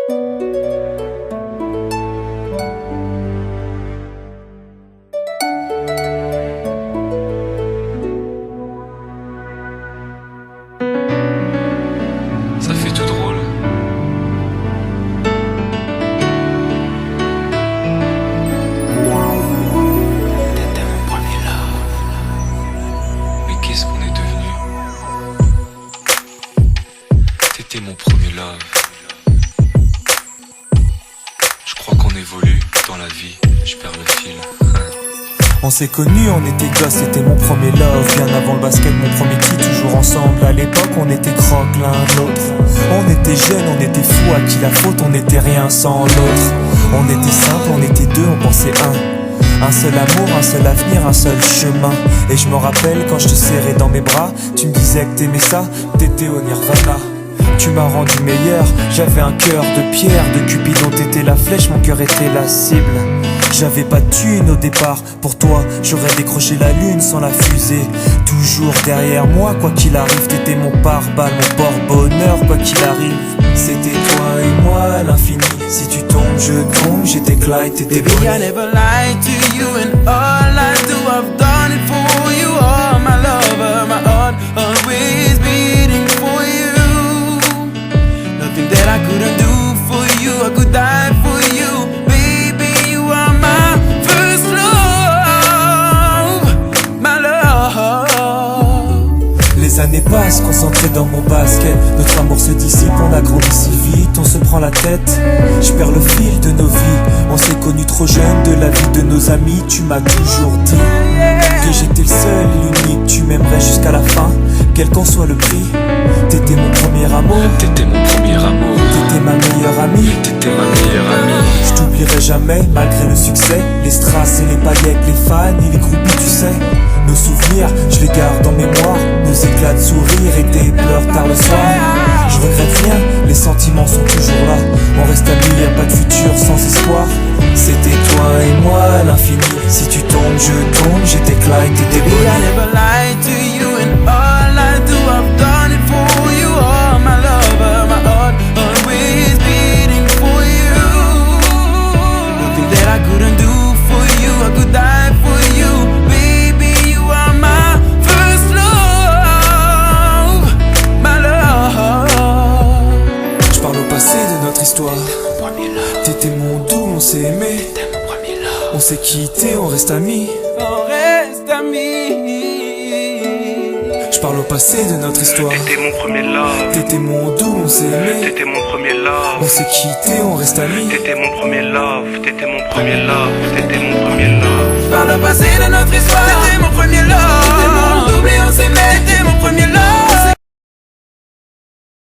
Ça fait tout drôle. T'étais mon premier love. Mais qu'est-ce qu'on est devenu? T'étais mon premier love. Je crois qu'on évolue dans la vie. Je perds le fil. On s'est connus, on était gosses, c'était mon premier love. Bien avant le basket, mon premier titre, toujours ensemble. À l'époque, on était croque l'un l'autre. On était jeunes, on était fous, à qui la faute, on n'était rien sans l'autre. On était simple, on était deux, on pensait un seul amour, un seul avenir, un seul chemin. Et je me rappelle quand je te serrais dans mes bras, tu me disais que t'aimais ça, t'étais au nirvana. Tu m'as rendu meilleur, j'avais un cœur de pierre. De Cupidon t'étais la flèche, mon cœur était la cible. J'avais pas de thune au départ, pour toi j'aurais décroché la lune sans la fusée. Toujours derrière moi, quoi qu'il arrive, t'étais mon pare-balles, mon porte-bonheur, quoi qu'il arrive. C'était toi et moi à l'infini. Si tu tombes, je tombe, j'étais Clyde, t'étais Bonnie. Baby, I never lied to you, and all I do, I've done it for you. Oh, my lover, my heart always beating for you. Nothing that I couldn't do for you, I could die for you. Baby, you are my first love, my love. Les années passent, concentrées dans mon basket. Notre amour se dissipe, on a grandi si vite, on se prend la tête. Je perds le fil de nos vies. On s'est connus trop jeunes, de la vie de nos amis. Tu m'as toujours dit que j'étais le seul et l'unique. Tu m'aimerais jusqu'à la fin, quel qu'en soit le prix. T'étais mon premier amour. T'étais mon premier amour. T'étais ma meilleure amie. T'étais ma meilleure amie. Je t'oublierai jamais, malgré le succès. Les strass et les paillettes, les fans et les groupies, tu sais. Nos souvenirs, je les garde en mémoire. Nos éclats de sourire et tes pleurs tard le soir. Je regrette rien, les sentiments sont toujours là. On reste amis, y'a pas de futur sans espoir. C'était toi et moi à l'infini. Si tu tombes, je tombe, j'étais Clyde, t'étais Baby, Bonnie. I never lied to you, and all I do, I've done it for you. Oh, my lover, my heart always beating for you. Nothing that I couldn't do for you, I could die for you. Baby, you are my first love, my love. Je parle au passé de notre histoire. Premier love. T'étais mon doux, on s'est aimé. T'étais mon premier love. On s'est quitté, on reste amis. On reste amis. Je parle au passé de notre histoire. T'étais mon premier love, T'étais mon doux, on s'est aimé. t'étais mon premier love, On s'est quitté, on reste amis. t'étais mon premier love, t'étais mon premier love, t'étais mon premier love. Par le passé de notre histoire, t'étais mon premier love.